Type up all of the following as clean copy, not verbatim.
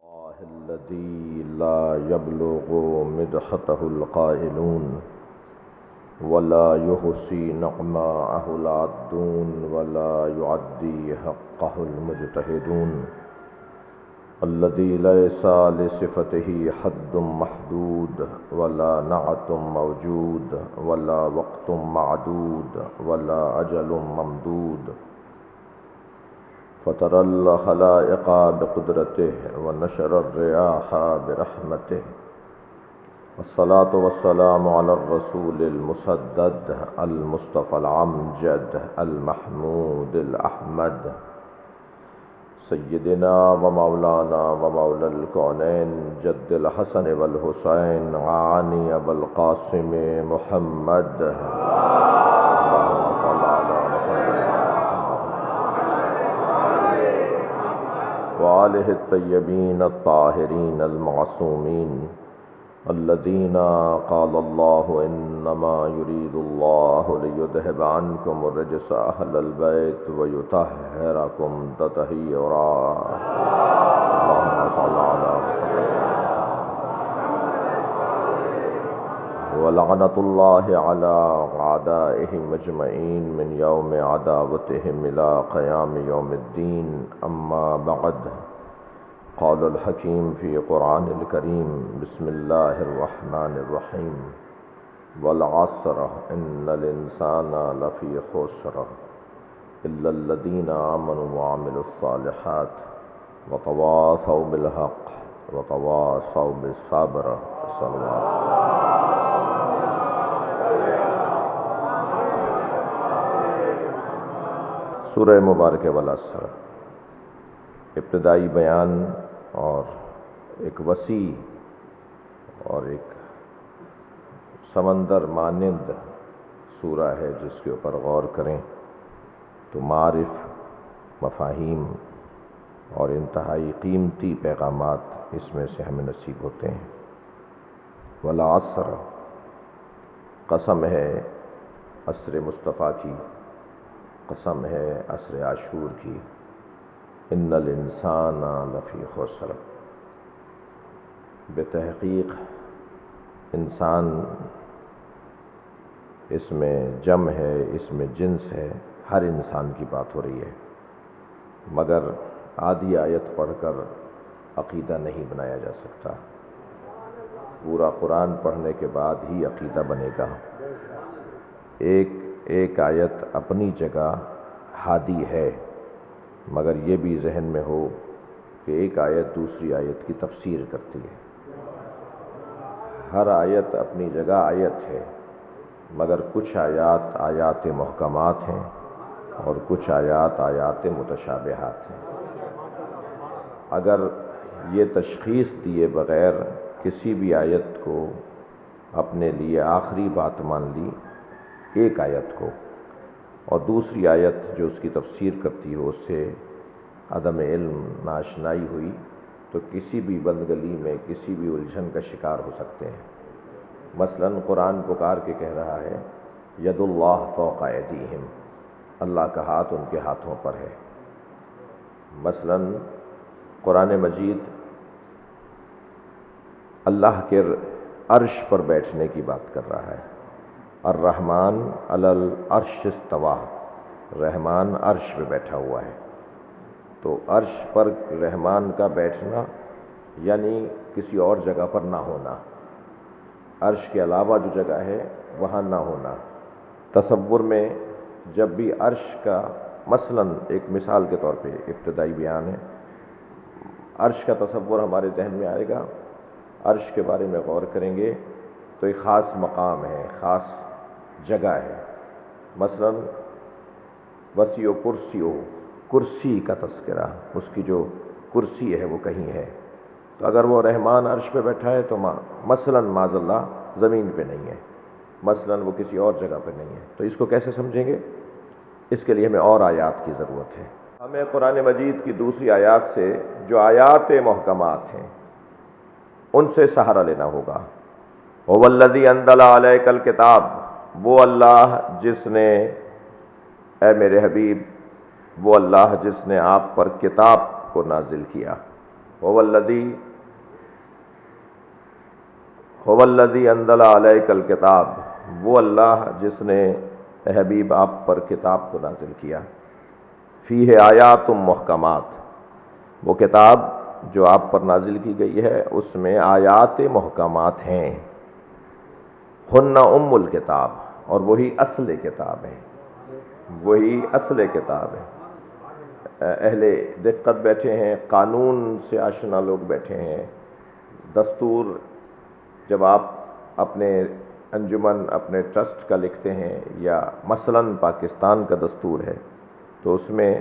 الله الذي لا يبلغ مدحته القائلون ولا يحصي نعماءه العادون ولا يعدي حقه المجتهدون الذي ليس لصفته حد محدود ولا نعت موجود ولا وقت معدود ولا أجل ممدود فترى الخلائق بقدرته ونشر الرياح برحمته والصلاة والسلام على الرسول المسدد المصطفى العمجد المحمود الأحمد سيدنا ومولانا ومولى الكونين جد الحسن والحسين عاني والقاسم محمد وآله الطيبين الطاهرين المعصومين الذين قال الله إنما يريد الله ليذهب عنكم الرجس أهل البيت ويطهركم تطهيرا اللهم صل على محمد ولعنة الله على أعدائهم أجمعين من يوم عداوتهم إلى قيام يوم الدين أما بعد قال الحكيم في قرآن الكريم بسم الله الرحمن الرحيم والعصر إن الإنسان لفي خسر إلا الذين آمنوا وعملوا الصالحات وتواصوا بالحق وتواصوا بالصبر صلوات سورہ مبارک والعصر ابتدائی بیان اور ایک وسیع اور ایک سمندر مانند سورہ ہے جس کے اوپر غور کریں تو معارف مفاہیم اور انتہائی قیمتی پیغامات اس میں سے ہمیں نصیب ہوتے ہیں۔ والعصر قسم ہے عصر مصطفیٰ کی، قسم ہے عصر عاشور کی، ان الانسان لفی خسر، بتحقیق انسان اس میں جمع ہے، اس میں جنس ہے، ہر انسان کی بات ہو رہی ہے، مگر آدھی آیت پڑھ کر عقیدہ نہیں بنایا جا سکتا، پورا قرآن پڑھنے کے بعد ہی عقیدہ بنے گا۔ ایک آیت اپنی جگہ ہادی ہے، مگر یہ بھی ذہن میں ہو کہ ایک آیت دوسری آیت کی تفسیر کرتی ہے۔ ہر آیت اپنی جگہ آیت ہے، مگر کچھ آیات محکمات ہیں اور کچھ آیات متشابہات ہیں۔ اگر یہ تشخیص دیے بغیر کسی بھی آیت کو اپنے لیے آخری بات مان لی، ایک آیت کو، اور دوسری آیت جو اس کی تفسیر کرتی ہو اس سے عدم علم ناشنائی ہوئی تو کسی بھی بندگلی میں کسی بھی الجھن کا شکار ہو سکتے ہیں۔ مثلا قرآن پکار کے کہہ رہا ہے ید اللہ فوق ایدیہم، اللہ کا ہاتھ ان کے ہاتھوں پر ہے۔ مثلا قرآن مجید اللہ کے عرش پر بیٹھنے کی بات کر رہا ہے۔ الرحمن علی العرش استویٰ، رحمان عرش پہ بیٹھا ہوا ہے، تو عرش پر رحمان کا بیٹھنا یعنی کسی اور جگہ پر نہ ہونا، عرش کے علاوہ جو جگہ ہے وہاں نہ ہونا۔ تصور میں جب بھی عرش کا، مثلا ایک مثال کے طور پہ ابتدائی بیان ہے، عرش کا تصور ہمارے ذہن میں آئے گا، عرش کے بارے میں غور کریں گے تو ایک خاص مقام ہے، خاص جگہ ہے۔ مثلا وسیع و کرسی کا تذکرہ، اس کی جو کرسی ہے وہ کہیں ہے، تو اگر وہ رحمان عرش پہ بیٹھا ہے تو مثلا معاذ اللہ زمین پہ نہیں ہے، مثلا وہ کسی اور جگہ پہ نہیں ہے، تو اس کو کیسے سمجھیں گے؟ اس کے لیے ہمیں اور آیات کی ضرورت ہے۔ ہمیں قرآن مجید کی دوسری آیات سے جو آیات محکمات ہیں ان سے سہارا لینا ہوگا۔ هو الذی انزل علیک الکتاب، وہ اللہ جس نے، اے میرے حبیب، وہ اللہ جس نے آپ پر کتاب کو نازل کیا۔ هو الذی انزل علیک الکتاب، وہ اللہ جس نے اے حبیب آپ پر کتاب کو نازل کیا، فیہ آیات محکمات، وہ کتاب جو آپ پر نازل کی گئی ہے اس میں آیات محکمات ہیں، ہن ام الکتاب، اور وہی اصل کتاب ہے، وہی اصل کتاب ہے۔ اہل دقت بیٹھے ہیں، قانون سے آشنا لوگ بیٹھے ہیں، دستور جب آپ اپنے انجمن اپنے ٹرسٹ کا لکھتے ہیں یا مثلاً پاکستان کا دستور ہے تو اس میں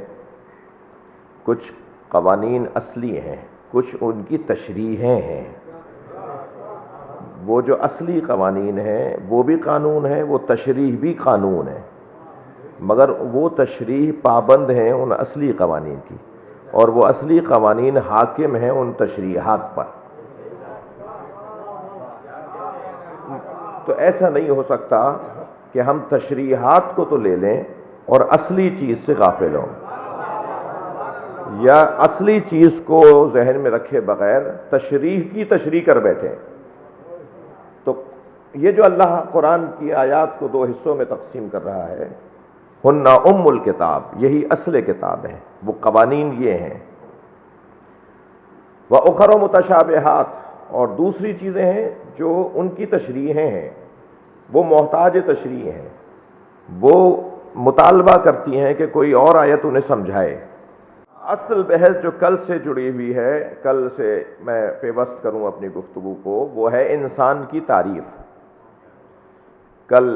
کچھ قوانین اصلی ہیں، کچھ ان کی تشریحیں ہیں۔ وہ جو اصلی قوانین ہیں وہ بھی قانون ہے، وہ تشریح بھی قانون ہے، مگر وہ تشریح پابند ہیں ان اصلی قوانین کی، اور وہ اصلی قوانین حاکم ہیں ان تشریحات پر۔ تو ایسا نہیں ہو سکتا کہ ہم تشریحات کو تو لے لیں اور اصلی چیز سے غافل ہوں، یا اصلی چیز کو ذہن میں رکھے بغیر تشریح کی تشریح کر بیٹھے۔ تو یہ جو اللہ قرآن کی آیات کو دو حصوں میں تقسیم کر رہا ہے، ہن ام الکتاب، یہی اصل کتاب ہے، وہ قوانین یہ ہیں، وَأُخَرُ مُتَشَابِهَاتٌ، اور دوسری چیزیں ہیں جو ان کی تشریحیں ہیں، وہ محتاج تشریح ہیں، وہ مطالبہ کرتی ہیں کہ کوئی اور آیت انہیں سمجھائے۔ اصل بحث جو کل سے جڑی ہوئی ہے، کل سے میں پیوست کروں اپنی گفتگو کو، وہ ہے انسان کی تعریف۔ کل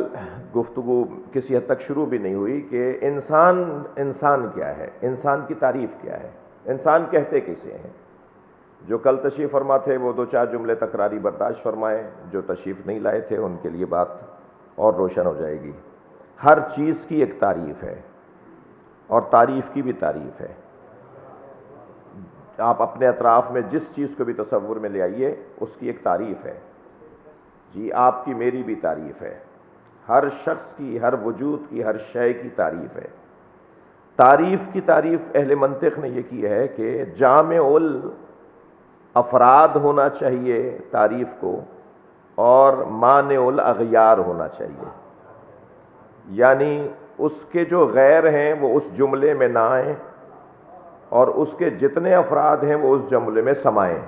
گفتگو کسی حد تک شروع بھی نہیں ہوئی کہ انسان کیا ہے، انسان کی تعریف کیا ہے، انسان کہتے کسے ہیں۔ جو کل تشریف فرما تھے وہ دو چار جملے تکراری برداشت فرمائیں، جو تشریف نہیں لائے تھے ان کے لیے بات اور روشن ہو جائے گی۔ ہر چیز کی ایک تعریف ہے، اور تعریف کی بھی تعریف ہے۔ آپ اپنے اطراف میں جس چیز کو بھی تصور میں لے آئیے اس کی ایک تعریف ہے۔ جی آپ کی میری بھی تعریف ہے، ہر شخص کی، ہر وجود کی، ہر شے کی تعریف ہے۔ تعریف کی تعریف اہل منطق نے یہ کی ہے کہ جامع الافراد ہونا چاہیے تعریف کو، اور مانع الاغیار ہونا چاہیے، یعنی اس کے جو غیر ہیں وہ اس جملے میں نہ آئیں، اور اس کے جتنے افراد ہیں وہ اس جملے میں سمائیں۔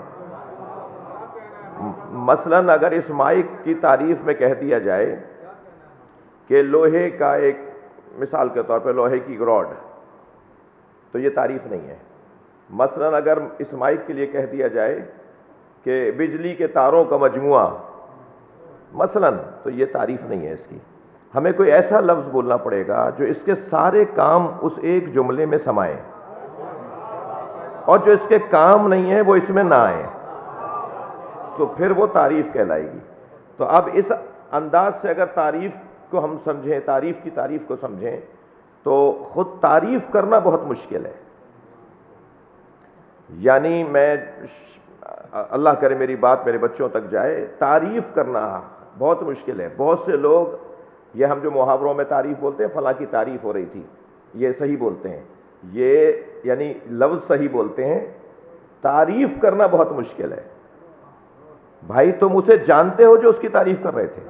مثلاً اگر اس مائک کی تعریف میں کہہ دیا جائے کہ لوہے کا ایک، مثال کے طور پہ لوہے کی راڈ، تو یہ تعریف نہیں ہے۔ مثلاً اگر اس مائک کے لیے کہہ دیا جائے کہ بجلی کے تاروں کا مجموعہ، مثلاً، تو یہ تعریف نہیں ہے اس کی۔ ہمیں کوئی ایسا لفظ بولنا پڑے گا جو اس کے سارے کام اس ایک جملے میں سمائیں، اور جو اس کے کام نہیں ہیں وہ اس میں نہ آئیں، تو پھر وہ تعریف کہلائے گی۔ تو اب اس انداز سے اگر تعریف کو ہم سمجھیں، تعریف کی تعریف کو سمجھیں، تو خود تعریف کرنا بہت مشکل ہے۔ یعنی میں، اللہ کرے میری بات میرے بچوں تک جائے، تعریف کرنا بہت مشکل ہے۔ بہت سے لوگ، یہ ہم جو محاوروں میں تعریف بولتے ہیں، فلاں کی تعریف ہو رہی تھی، یہ صحیح بولتے ہیں، یہ یعنی لفظ صحیح بولتے ہیں، تعریف کرنا بہت مشکل ہے۔ بھائی تم اسے جانتے ہو جو اس کی تعریف کر رہے تھے،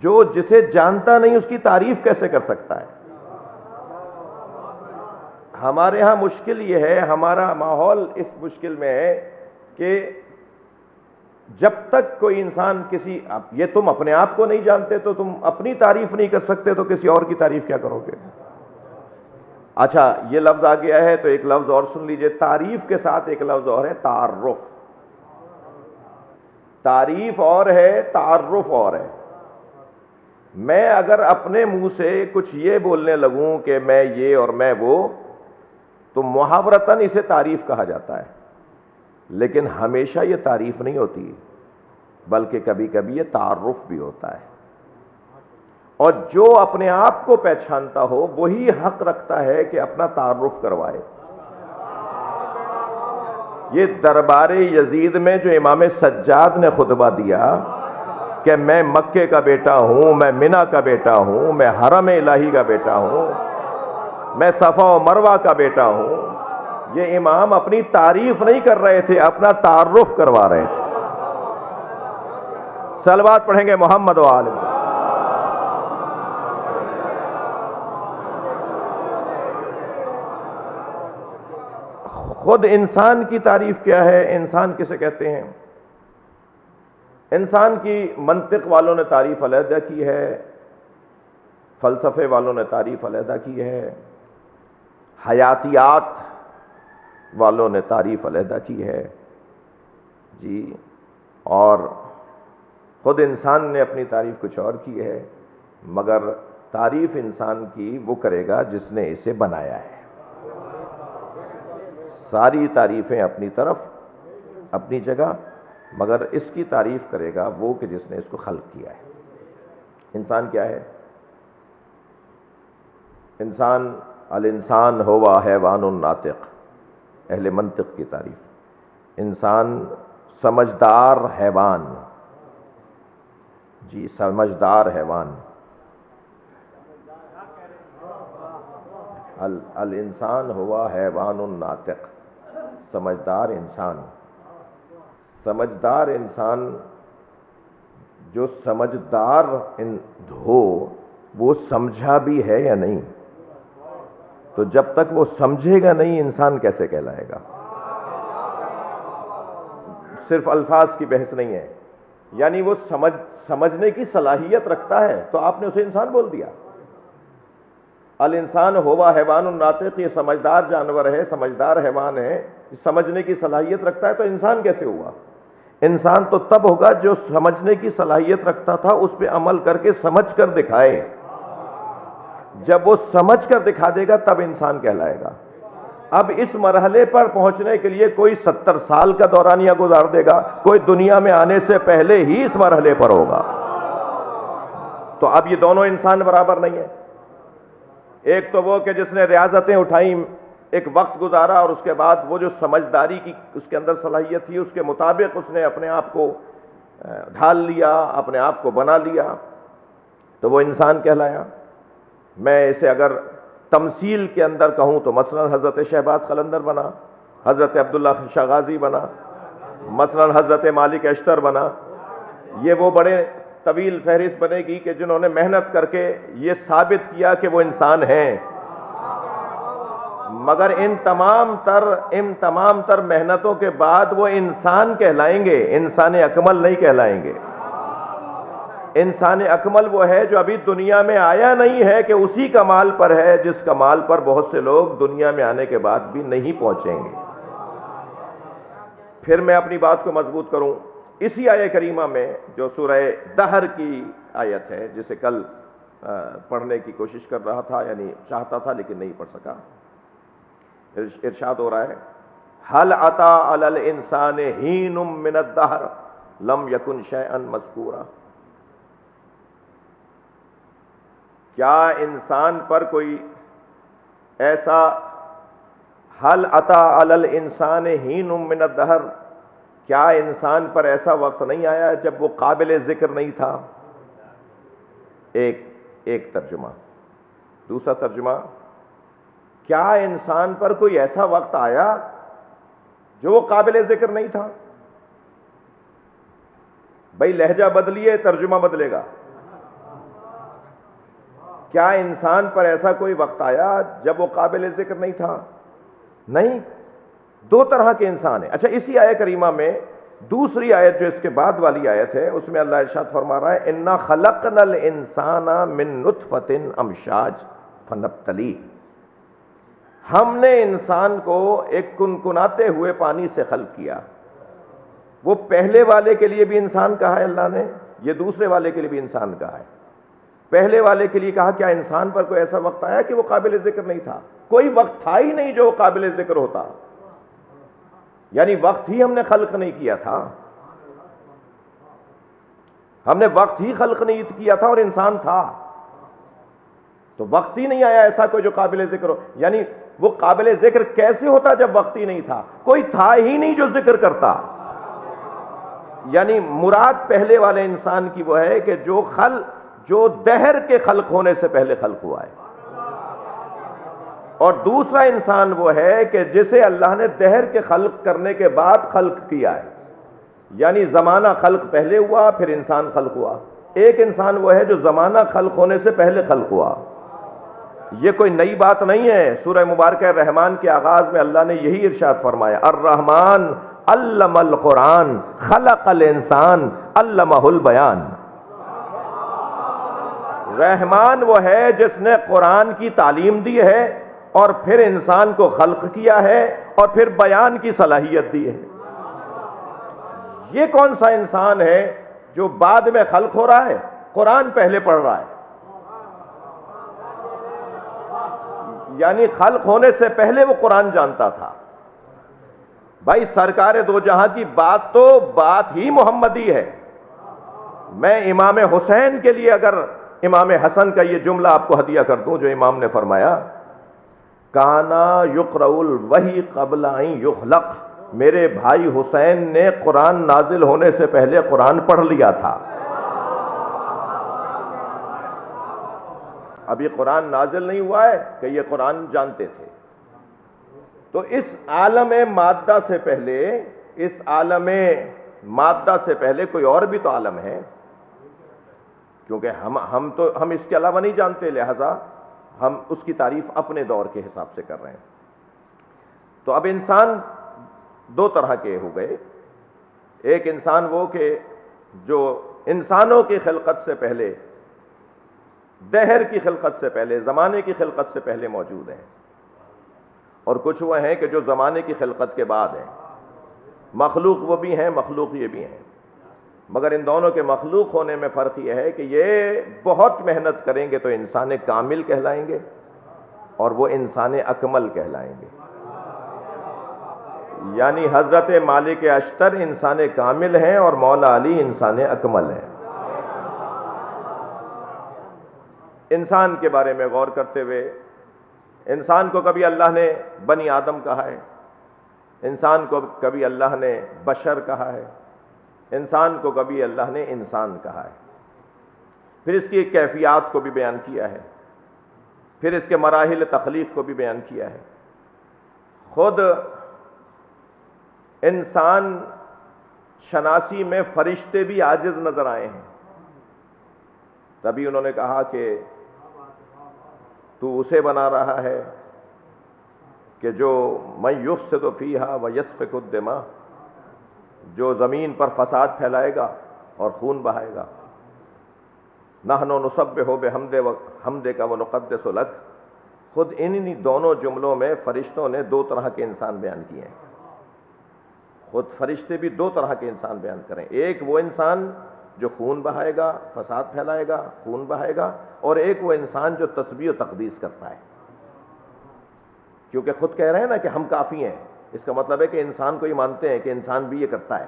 جو جسے جانتا نہیں اس کی تعریف کیسے کر سکتا ہے؟ ہمارے ہاں مشکل یہ ہے، ہمارا ماحول اس مشکل میں ہے کہ جب تک کوئی انسان کسی، یہ تم اپنے آپ کو نہیں جانتے تو تم اپنی تعریف نہیں کر سکتے تو کسی اور کی تعریف کیا کرو گے؟ اچھا یہ لفظ آ گیا ہے تو ایک لفظ اور سن لیجئے، تعریف کے ساتھ ایک لفظ اور ہے، تعارف۔ تعریف اور ہے، تعارف اور ہے۔ میں اگر اپنے منہ سے کچھ یہ بولنے لگوں کہ میں یہ اور میں وہ، تو محاورتاً اسے تعریف کہا جاتا ہے، لیکن ہمیشہ یہ تعریف نہیں ہوتی، بلکہ کبھی کبھی یہ تعارف بھی ہوتا ہے۔ اور جو اپنے آپ کو پہچانتا ہو وہی حق رکھتا ہے کہ اپنا تعارف کروائے۔ یہ دربار یزید میں جو امام سجاد نے خطبہ دیا کہ میں مکے کا بیٹا ہوں، میں منی کا بیٹا ہوں، میں حرم الہی کا بیٹا ہوں، میں صفا و مروہ کا بیٹا ہوں، یہ امام اپنی تعریف نہیں کر رہے تھے، اپنا تعارف کروا رہے تھے۔ صلوات پڑھیں گے محمد و آل محمد۔ خود انسان کی تعریف کیا ہے؟ انسان کسے کہتے ہیں؟ انسان کی منطق والوں نے تعریف علیحدہ کی ہے، فلسفے والوں نے تعریف علیحدہ کی ہے، حیاتیات والوں نے تعریف علیحدہ کی ہے جی، اور خود انسان نے اپنی تعریف کچھ اور کی ہے، مگر تعریف انسان کی وہ کرے گا جس نے اسے بنایا ہے۔ ساری تعریفیں اپنی طرف اپنی جگہ، مگر اس کی تعریف کرے گا وہ کہ جس نے اس کو خلق کیا ہے۔ انسان کیا ہے؟ انسان الانسان ہوا حیوان ناطق، اہل منطق کی تعریف۔ انسان سمجھدار حیوان، جی سمجھدار حیوان۔ الانسان ہوا حیوان ناطق، سمجھدار انسان۔ سمجھدار انسان جو سمجھدار ہو وہ سمجھا بھی ہے یا نہیں؟ تو جب تک وہ سمجھے گا نہیں انسان کیسے کہلائے گا؟ صرف الفاظ کی بحث نہیں ہے، یعنی وہ سمجھنے کی صلاحیت رکھتا ہے تو آپ نے اسے انسان بول دیا۔ الانسان ہوا حیوان ناطق، یہ سمجھدار جانور ہے، سمجھدار حیوان ہے، سمجھنے کی صلاحیت رکھتا ہے، تو انسان کیسے ہوا؟ انسان تو تب ہوگا جو سمجھنے کی صلاحیت رکھتا تھا اس پہ عمل کر کے سمجھ کر دکھائے۔ جب وہ سمجھ کر دکھا دے گا تب انسان کہلائے گا۔ اب اس مرحلے پر پہنچنے کے لیے کوئی 70 سال کا دورانیہ گزار دے گا، کوئی دنیا میں آنے سے پہلے ہی اس مرحلے پر ہوگا۔ تو اب یہ دونوں انسان برابر نہیں ہیں۔ ایک تو وہ کہ جس نے ریاضتیں اٹھائیں، ایک وقت گزارا، اور اس کے بعد وہ جو سمجھداری کی اس کے اندر صلاحیت تھی اس کے مطابق اس نے اپنے آپ کو ڈھال لیا، اپنے آپ کو بنا لیا، تو وہ انسان کہلایا۔ میں اسے اگر تمثیل کے اندر کہوں تو مثلا حضرت شہباز قلندر بنا، حضرت عبداللہ شاہ غازی بنا، مثلا حضرت مالک اشتر بنا۔ یہ وہ بڑے طویل فہرست بنے گی کہ جنہوں نے محنت کر کے یہ ثابت کیا کہ وہ انسان ہیں، مگر ان تمام تر محنتوں کے بعد وہ انسان کہلائیں گے، انسان اکمل نہیں کہلائیں گے۔ انسان اکمل وہ ہے جو ابھی دنیا میں آیا نہیں ہے کہ اسی کمال پر ہے جس کمال پر بہت سے لوگ دنیا میں آنے کے بعد بھی نہیں پہنچیں گے۔ پھر میں اپنی بات کو مضبوط کروں، اسی آیہ کریمہ میں جو سورہ دہر کی آیت ہے جسے کل پڑھنے کی کوشش کر رہا تھا، یعنی چاہتا تھا لیکن نہیں پڑھ سکا، ارشاد ہو رہا ہے هل اتی علی الانسان حین من الدہر لم یکن شیئا مذکورا۔ کیا انسان پر کوئی ایسا هل اتی علی الانسان حین من الدہر، کیا انسان پر ایسا وقت نہیں آیا جب وہ قابل ذکر نہیں تھا؟ ایک ترجمہ۔ دوسرا ترجمہ، کیا انسان پر کوئی ایسا وقت آیا جو وہ قابل ذکر نہیں تھا؟ بھائی لہجہ بدلیے ترجمہ بدلے گا۔ کیا انسان پر ایسا کوئی وقت آیا جب وہ قابل ذکر نہیں تھا؟ نہیں، دو طرح کے انسان ہیں۔ اچھا، اسی آیہ کریمہ میں دوسری آیت جو اس کے بعد والی آیت ہے اس میں اللہ ارشاد فرما رہا ہے انا خلقنا الانسان من نطفۃ امشاج فنبتلیہ، ہم نے انسان کو ایک کنکناتے ہوئے پانی سے خلق کیا۔ وہ پہلے والے کے لیے بھی انسان کہا ہے اللہ نے، یہ دوسرے والے کے لیے بھی انسان کہا ہے۔ پہلے والے کے لیے کہا کیا انسان پر کوئی ایسا وقت آیا کہ وہ قابل ذکر نہیں تھا؟ کوئی وقت تھا ہی نہیں جو قابل ذکر ہوتا، یعنی وقت ہی ہم نے خلق نہیں کیا تھا، ہم نے وقت ہی خلق نہیں کیا تھا اور انسان تھا، تو وقت ہی نہیں آیا ایسا کوئی جو قابل ذکر ہو۔ یعنی وہ قابل ذکر کیسے ہوتا جب وقت ہی نہیں تھا؟ کوئی تھا ہی نہیں جو ذکر کرتا۔ یعنی مراد پہلے والے انسان کی وہ ہے کہ جو دہر کے خلق ہونے سے پہلے خلق ہوا ہے۔ اور دوسرا انسان وہ ہے کہ جسے اللہ نے دہر کے خلق کرنے کے بعد خلق کیا ہے، یعنی زمانہ خلق پہلے ہوا پھر انسان خلق ہوا۔ ایک انسان وہ ہے جو زمانہ خلق ہونے سے پہلے خلق ہوا۔ یہ کوئی نئی بات نہیں ہے، سورہ مبارکہ رحمان کے آغاز میں اللہ نے یہی ارشاد فرمایا، الرحمن علم القرآن خلق الانسان علمہ البیان۔ رحمان وہ ہے جس نے قرآن کی تعلیم دی ہے اور پھر انسان کو خلق کیا ہے اور پھر بیان کی صلاحیت دی ہے۔ یہ کون سا انسان ہے جو بعد میں خلق ہو رہا ہے، قرآن پہلے پڑھ رہا ہے؟ یعنی خلق ہونے سے پہلے وہ قرآن جانتا تھا۔ بھائی سرکار دو جہاں کی بات تو بات ہی محمدی ہے۔ میں امام حسین کے لیے اگر امام حسن کا یہ جملہ آپ کو ہدیہ کر دوں جو امام نے فرمایا، کانا یقرأ الوحی قبل ان یخلق، میرے بھائی حسین نے قرآن نازل ہونے سے پہلے قرآن پڑھ لیا تھا۔ ابھی قرآن نازل نہیں ہوا ہے کہ یہ قرآن جانتے تھے۔ تو اس عالم مادہ سے پہلے، اس عالم مادہ سے پہلے کوئی اور بھی تو عالم ہے، کیونکہ ہم اس کے علاوہ نہیں جانتے، لہذا ہم اس کی تعریف اپنے دور کے حساب سے کر رہے ہیں۔ تو اب انسان دو طرح کے ہو گئے، ایک انسان وہ کہ جو انسانوں کی خلقت سے پہلے، دہر کی خلقت سے پہلے، زمانے کی خلقت سے پہلے موجود ہیں، اور کچھ وہ ہیں کہ جو زمانے کی خلقت کے بعد ہیں۔ مخلوق وہ بھی ہیں، مخلوق یہ بھی ہیں، مگر ان دونوں کے مخلوق ہونے میں فرق یہ ہے کہ یہ بہت محنت کریں گے تو انسان کامل کہلائیں گے اور وہ انسان اکمل کہلائیں گے۔ یعنی حضرت مالک اشتر انسان کامل ہیں اور مولا علی انسان اکمل ہیں۔ انسان کے بارے میں غور کرتے ہوئے، انسان کو کبھی اللہ نے بنی آدم کہا ہے، انسان کو کبھی اللہ نے بشر کہا ہے، انسان کو کبھی اللہ نے انسان کہا ہے، پھر اس کی کیفیات کو بھی بیان کیا ہے، پھر اس کے مراحل تخلیق کو بھی بیان کیا ہے۔ خود انسان شناسی میں فرشتے بھی عاجز نظر آئے ہیں، تبھی انہوں نے کہا کہ تو اسے بنا رہا ہے کہ جو من یفسد فیہا ویسفک الدماء، جو زمین پر فساد پھیلائے گا اور خون بہائے گا۔ نحن نسبح بحمدک ونقدس لک، خود انہی دونوں جملوں میں فرشتوں نے دو طرح کے انسان بیان کیے ہیں۔ خود فرشتے بھی دو طرح کے انسان بیان کریں، ایک وہ انسان جو خون بہائے گا، فساد پھیلائے گا، خون بہائے گا، اور ایک وہ انسان جو تسبیح و تقدیس کرتا ہے، کیونکہ خود کہہ رہے ہیں نا کہ ہم کافی ہیں، اس کا مطلب ہے کہ انسان کو یہ مانتے ہیں کہ انسان بھی یہ کرتا ہے،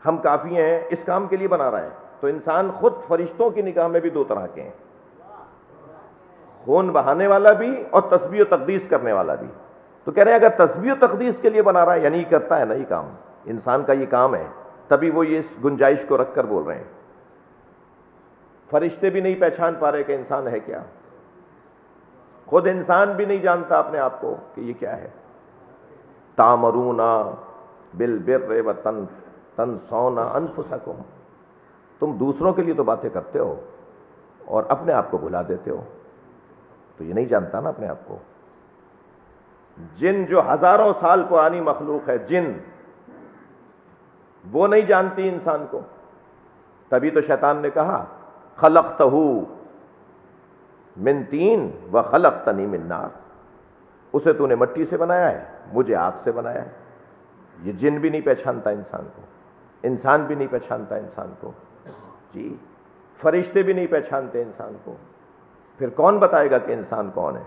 ہم کافی ہیں، اس کام کے لیے بنا رہا ہے۔ تو انسان خود فرشتوں کی نگاہ میں بھی دو طرح کے ہیں، خون بہانے والا بھی اور تسبیح و تقدیس کرنے والا بھی۔ تو کہہ رہے ہیں اگر تسبیح و تقدیس کے لیے بنا رہا ہے، یعنی یہ کرتا ہے نا، یہ کام انسان کا یہ کام ہے، تبھی وہ یہ اس گنجائش کو رکھ کر بول رہے ہیں۔ فرشتے بھی نہیں پہچان پا رہے کہ انسان ہے کیا، خود انسان بھی نہیں جانتا اپنے آپ کو کہ یہ کیا ہے۔ تامرون بالبر وتنسون انفسکم، تم دوسروں کے لیے تو باتیں کرتے ہو اور اپنے آپ کو بھلا دیتے ہو، تو یہ نہیں جانتا نا اپنے آپ کو۔ جن جو ہزاروں سال پرانی مخلوق ہے، جن وہ نہیں جانتی انسان کو، تبھی تو شیطان نے کہا خلقتہ من طین وخلقتنی من نار، اسے تو نے مٹی سے بنایا ہے، مجھے آگ سے بنایا ہے۔ یہ جن بھی نہیں پہچانتا انسان کو، انسان بھی نہیں پہچانتا انسان کو، جی فرشتے بھی نہیں پہچانتے انسان کو، پھر کون بتائے گا کہ انسان کون ہے؟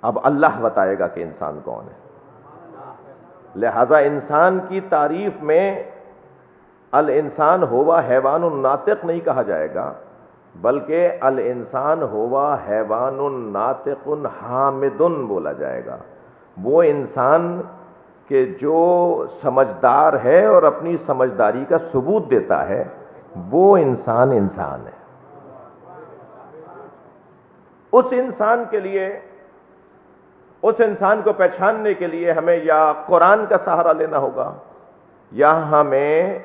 اب اللہ بتائے گا کہ انسان کون ہے۔ لہذا انسان کی تعریف میں الانسان ہوا حیوان ناطق نہیں کہا جائے گا، بلکہ الانسان ہوا حیوان ناطق حامد بولا جائے گا۔ وہ انسان کہ جو سمجھدار ہے اور اپنی سمجھداری کا ثبوت دیتا ہے، وہ انسان ہے۔ اس انسان کے لیے، اس انسان کو پہچاننے کے لیے ہمیں یا قرآن کا سہارا لینا ہوگا یا ہمیں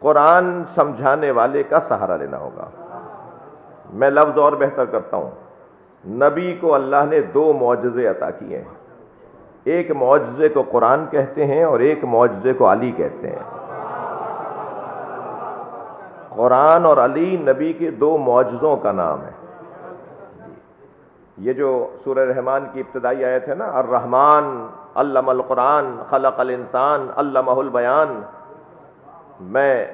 قرآن سمجھانے والے کا سہارا لینا ہوگا۔ میں لفظ اور بہتر کرتا ہوں، نبی کو اللہ نے 2 معجزے عطا کیے ہیں، ایک معجزے کو قرآن کہتے ہیں اور ایک معجزے کو علی کہتے ہیں۔ قرآن اور علی نبی کے 2 معجزوں کا نام ہے۔ یہ جو سورہ رحمان کی ابتدائی آیت ہے نا، الرحمن علم القرآن خلق الانسان علمہ البیان، میں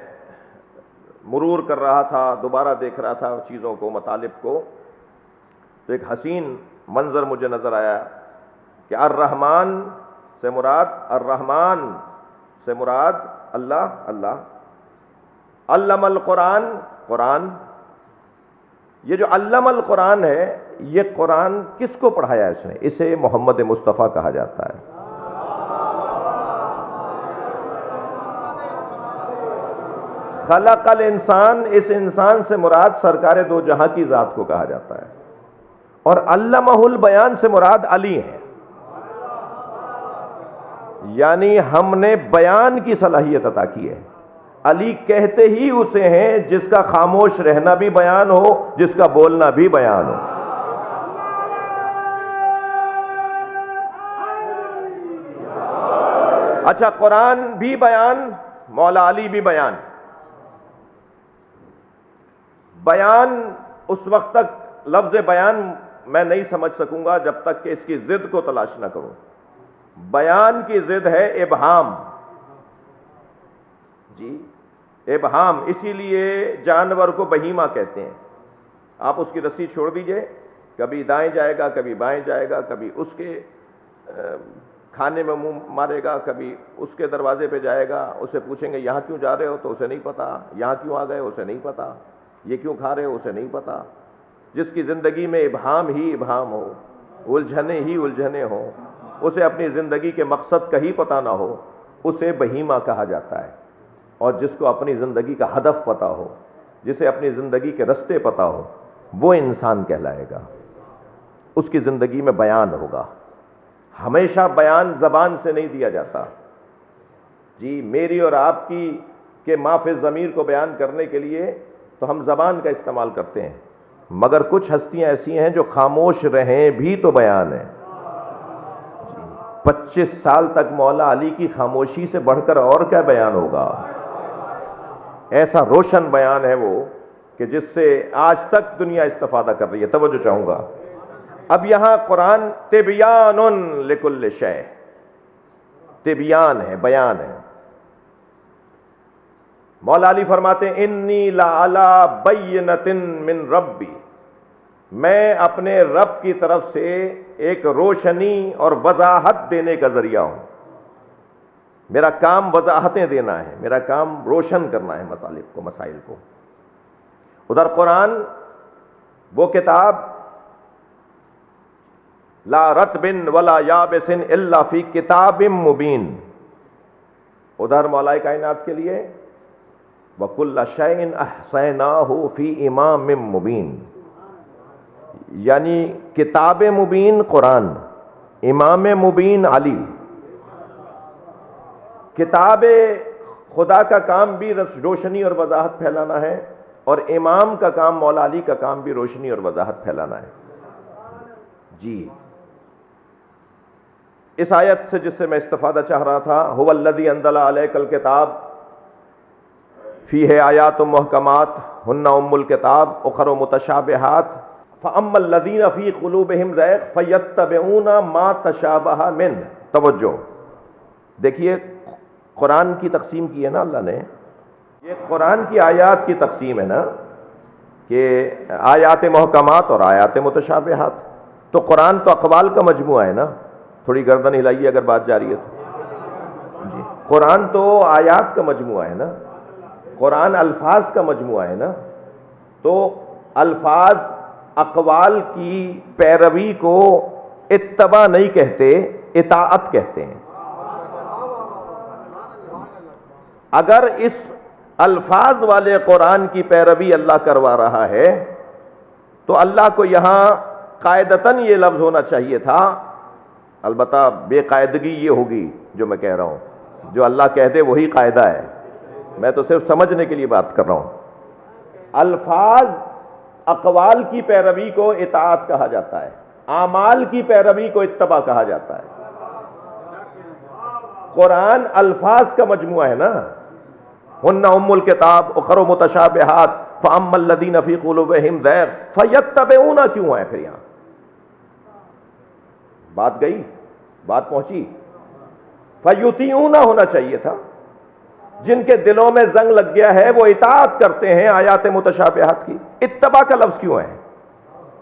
مرور کر رہا تھا، دوبارہ دیکھ رہا تھا چیزوں کو، مطالب کو، تو ایک حسین منظر مجھے نظر آیا کہ الرحمن سے مراد اللہ، علم القرآن قرآن۔ یہ جو علم القرآن ہے، یہ قرآن کس کو پڑھایا اس نے؟ اسے محمد مصطفیٰ کہا جاتا ہے۔ خلق الانسان، اس انسان سے مراد سرکار 2 جہاں کی ذات کو کہا جاتا ہے، اور علمہ البیان سے مراد علی ہے، یعنی ہم نے بیان کی صلاحیت عطا کی ہے۔ علی کہتے ہی اسے ہیں جس کا خاموش رہنا بھی بیان ہو، جس کا بولنا بھی بیان ہو۔ اچھا، قرآن بھی بیان، مولا علی بھی بیان۔ بیان اس وقت تک، لفظ بیان میں نہیں سمجھ سکوں گا جب تک کہ اس کی ضد کو تلاش نہ کروں۔ بیان کی ضد ہے ابہام، جی ابہام، اسی لیے جانور کو بہیمہ کہتے ہیں۔ آپ اس کی رسی چھوڑ دیجئے، کبھی دائیں جائے گا، کبھی بائیں جائے گا، کبھی اس کے کھانے میں منہ مارے گا، کبھی اس کے دروازے پہ جائے گا، اسے پوچھیں گے یہاں کیوں جا رہے ہو تو اسے نہیں پتا، یہاں کیوں آ گئے اسے نہیں پتا، یہ کیوں کھا رہے ہو اسے نہیں پتا۔ جس کی زندگی میں ابہام ہی ابہام ہو، الجھنے ہی الجھنے ہوں، اسے اپنی زندگی کے مقصد کا ہی پتہ نہ ہو، اسے بہیمہ کہا جاتا ہے۔ اور جس کو اپنی زندگی کا ہدف پتہ ہو، جسے اپنی زندگی کے رستے پتہ ہو، وہ انسان کہلائے گا، اس کی زندگی میں بیان ہوگا۔ ہمیشہ بیان زبان سے نہیں دیا جاتا، جی میری اور آپ کی کہ ما فی الضمیر کو بیان کرنے کے لیے تو ہم زبان کا استعمال کرتے ہیں، مگر کچھ ہستیاں ایسی ہیں جو خاموش رہیں بھی تو بیان ہے۔ 25 سال تک مولا علی کی خاموشی سے بڑھ کر اور کیا بیان ہوگا؟ ایسا روشن بیان ہے وہ کہ جس سے آج تک دنیا استفادہ کر رہی ہے۔ توجہ چاہوں گا، اب یہاں قرآن تبیان لکل شیء، تبیان ہے، بیان ہے۔ مولا علی فرماتے ہیں انی لعلی بینۃ من ربی، میں اپنے رب کی طرف سے ایک روشنی اور وضاحت دینے کا ذریعہ ہوں۔ میرا کام وضاحتیں دینا ہے، میرا کام روشن کرنا ہے مطالب کو، مسائل کو۔ ادھر قرآن وہ کتاب لا رطب ولا یابس الا فی کتاب مبین، ادھر مولا کائنات کے لیے وَكُلَّ شَيْءٍ أَحْصَيْنَاهُ فِي إِمَامٍ مُبِينٍ، یعنی کتاب مبین قرآن، امام مبین علی۔ کتاب خدا کا کام بھی روشنی اور وضاحت پھیلانا ہے، اور امام کا کام، مولا علی کا کام بھی روشنی اور وضاحت پھیلانا ہے۔ جی اس آیت سے جس سے میں استفادہ چاہ رہا تھا، هو الذی انزل علیک الکتاب فیہ آیات محکمات ہن ام الکتاب اخر متشابہات فاما الذین فی قلوبہم زیغ فیتبعون ما تشابہ منہ۔ توجہ دیکھیے، قرآن کی تقسیم کی ہے نا اللہ نے، یہ قرآن کی آیات کی تقسیم ہے نا، کہ آیات محکمات اور آیات متشابہات۔ تو قرآن تو اقوال کا مجموعہ ہے نا، تھوڑی گردن ہلائیے اگر بات جاری ہے تو۔ جی قرآن تو آیات کا مجموعہ ہے نا، قرآن الفاظ کا مجموعہ ہے نا، تو الفاظ اقوال کی پیروی کو اتباع نہیں کہتے، اطاعت کہتے ہیں۔ اگر اس الفاظ والے قرآن کی پیروی اللہ کروا رہا ہے تو اللہ کو یہاں قاعدتاً یہ لفظ ہونا چاہیے تھا، البتہ بے قاعدگی یہ ہوگی جو میں کہہ رہا ہوں، جو اللہ کہہ دے وہی قاعدہ ہے، میں تو صرف سمجھنے کے لیے بات کر رہا ہوں۔ الفاظ اقوال کی پیروی کو اطاعت کہا جاتا ہے، اعمال کی پیروی کو اتباع کہا جاتا ہے۔ قرآن الفاظ کا مجموعہ ہے نا، ہن ام الکتاب اخر متشابہات فاما الذین فی قلوبہم زیغ فیتبعون، کیوں ہے پھر یہاں؟ بات گئی، بات پہنچی؟ فیطیعون ہونا چاہیے تھا، جن کے دلوں میں زنگ لگ گیا ہے وہ اطاعت کرتے ہیں آیات متشابہات کی۔ اتباع کا لفظ کیوں ہے؟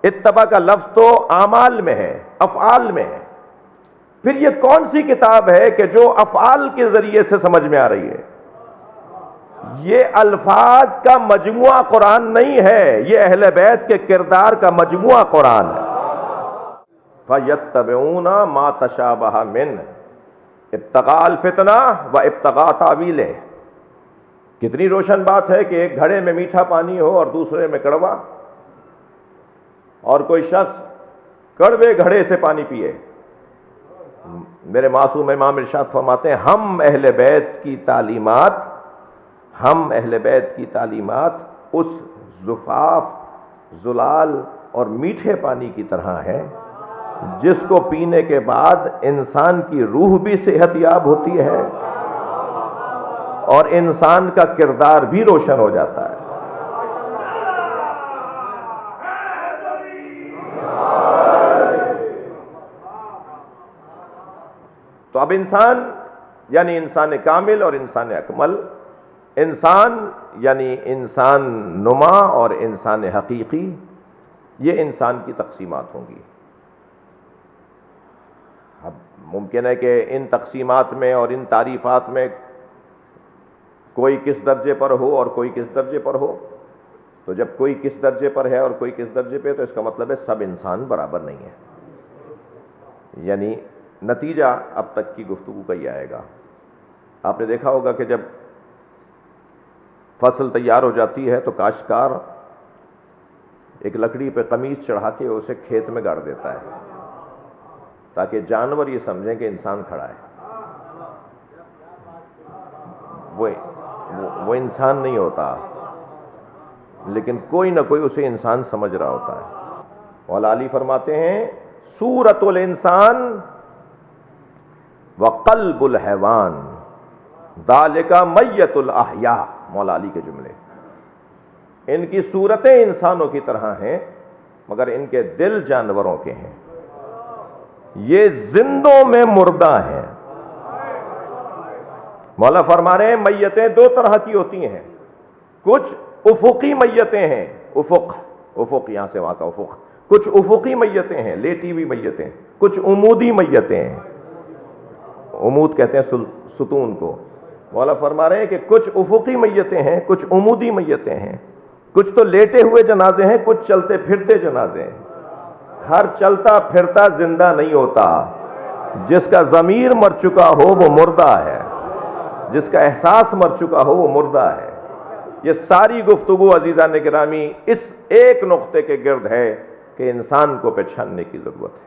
اتباع کا لفظ تو اعمال میں ہے، افعال میں ہے۔ پھر یہ کون سی کتاب ہے کہ جو افعال کے ذریعے سے سمجھ میں آ رہی ہے؟ یہ الفاظ کا مجموعہ قرآن نہیں ہے، یہ اہل بیت کے کردار کا مجموعہ قرآن ہے۔ فَيَتَّبِعُونَ مَا تَشَابَهَ مِنْهُ ابتغاء الفتنہ و ابتغاء تعویلہ۔ کتنی روشن بات ہے کہ ایک گھڑے میں میٹھا پانی ہو اور دوسرے میں کڑوا، اور کوئی شخص کڑوے گھڑے سے پانی پیے۔ میرے معصوم امام ارشاد فرماتے ہیں ہم اہل بیت کی تعلیمات اس زفاف، زلال اور میٹھے پانی کی طرح ہے جس کو پینے کے بعد انسان کی روح بھی صحت یاب ہوتی ہے اور انسان کا کردار بھی روشن ہو جاتا ہے۔ تو اب انسان یعنی انسان کامل اور انسان اکمل، انسان یعنی انسان نما اور انسان حقیقی، یہ انسان کی تقسیمات ہوں گی۔ اب ممکن ہے کہ ان تقسیمات میں اور ان تعریفات میں کوئی کس درجے پر ہو اور کوئی کس درجے پر ہو، تو جب کوئی کس درجے پر ہے اور کوئی کس درجے پہ، تو اس کا مطلب ہے سب انسان برابر نہیں ہے۔ یعنی نتیجہ اب تک کی گفتگو کا یہ آئے گا۔ آپ نے دیکھا ہوگا کہ جب فصل تیار ہو جاتی ہے تو کاشتکار ایک لکڑی پہ قمیص چڑھا کے اسے کھیت میں گاڑ دیتا ہے تاکہ جانور یہ سمجھیں کہ انسان کھڑا ہے۔ وہ انسان نہیں ہوتا، لیکن کوئی نہ کوئی اسے انسان سمجھ رہا ہوتا ہے۔ مولا علی فرماتے ہیں صورت الانسان وقلب الحیوان ذالک میت الاحیاء، مولا علی کے جملے۔ ان کی صورتیں انسانوں کی طرح ہیں مگر ان کے دل جانوروں کے ہیں، یہ زندوں میں مردہ ہیں۔ مولا فرما رہے ہیں میتیں دو طرح کی ہوتی ہیں، کچھ افقی میتیں ہیں، افق یہاں سے وہاں کا افق، کچھ افقی میتیں ہیں، لیٹی ہوئی میتیں، کچھ عمودی میتیں ہیں، عمود کہتے ہیں ستون کو۔ مولا فرما رہے ہیں کہ کچھ افقی میتیں ہیں، کچھ عمودی میتیں ہیں، کچھ تو لیٹے ہوئے جنازے ہیں، کچھ چلتے پھرتے جنازے ہیں۔ ہر چلتا پھرتا زندہ نہیں ہوتا، جس کا ضمیر مر چکا ہو وہ مردہ ہے، جس کا احساس مر چکا ہو وہ مردہ ہے۔ یہ ساری گفتگو عزیزان گرامی اس ایک نقطے کے گرد ہے کہ انسان کو پہچاننے کی ضرورت ہے۔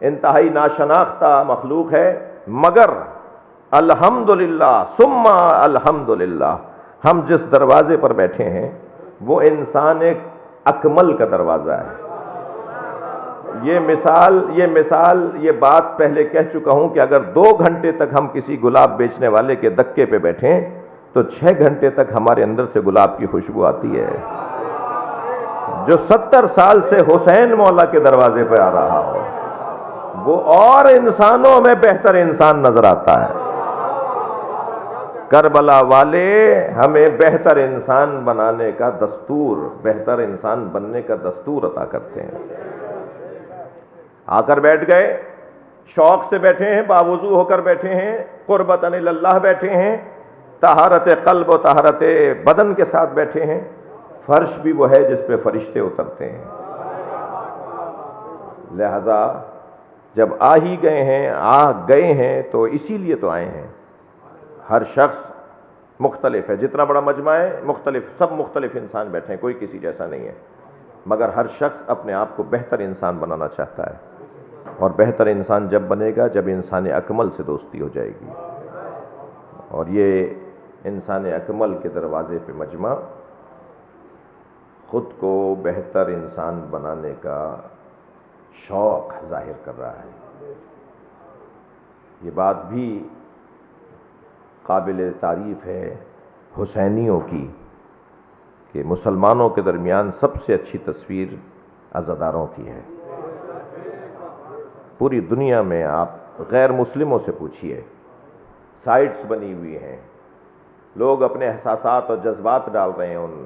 انتہائی ناشناختہ مخلوق ہے، مگر الحمدللہ ثم الحمدللہ ہم جس دروازے پر بیٹھے ہیں وہ انسان اکمل کا دروازہ ہے۔ یہ بات پہلے کہہ چکا ہوں کہ اگر 2 گھنٹے تک ہم کسی گلاب بیچنے والے کے دکے پہ بیٹھیں تو 6 گھنٹے تک ہمارے اندر سے گلاب کی خوشبو آتی ہے۔ جو 70 سال سے حسین مولا کے دروازے پہ آ رہا ہو وہ اور انسانوں میں بہتر انسان نظر آتا ہے۔ کربلا والے ہمیں بہتر انسان بنانے کا دستور، بہتر انسان بننے کا دستور عطا کرتے ہیں۔ آ کر بیٹھ گئے، شوق سے بیٹھے ہیں، باوضو ہو کر بیٹھے ہیں، قربتاً اللہ بیٹھے ہیں، طہارت قلب و طہارت بدن کے ساتھ بیٹھے ہیں۔ فرش بھی وہ ہے جس پہ فرشتے اترتے ہیں۔ لہذا جب آ ہی گئے ہیں تو اسی لیے تو آئے ہیں۔ ہر شخص مختلف ہے، جتنا بڑا مجمع ہے مختلف، سب مختلف انسان بیٹھے ہیں، کوئی کسی جیسا نہیں ہے۔ مگر ہر شخص اپنے آپ کو بہتر انسان بنانا چاہتا ہے، اور بہتر انسان جب بنے گا جب انسان اکمل سے دوستی ہو جائے گی، اور یہ انسان اکمل کے دروازے پہ مجمع خود کو بہتر انسان بنانے کا شوق ظاہر کر رہا ہے۔ یہ بات بھی قابل تعریف ہے حسینیوں کی کہ مسلمانوں کے درمیان سب سے اچھی تصویر عزاداروں کی ہے۔ پوری دنیا میں آپ غیر مسلموں سے پوچھیے، سائٹس بنی ہوئی ہیں، لوگ اپنے احساسات اور جذبات ڈال رہے ہیں ان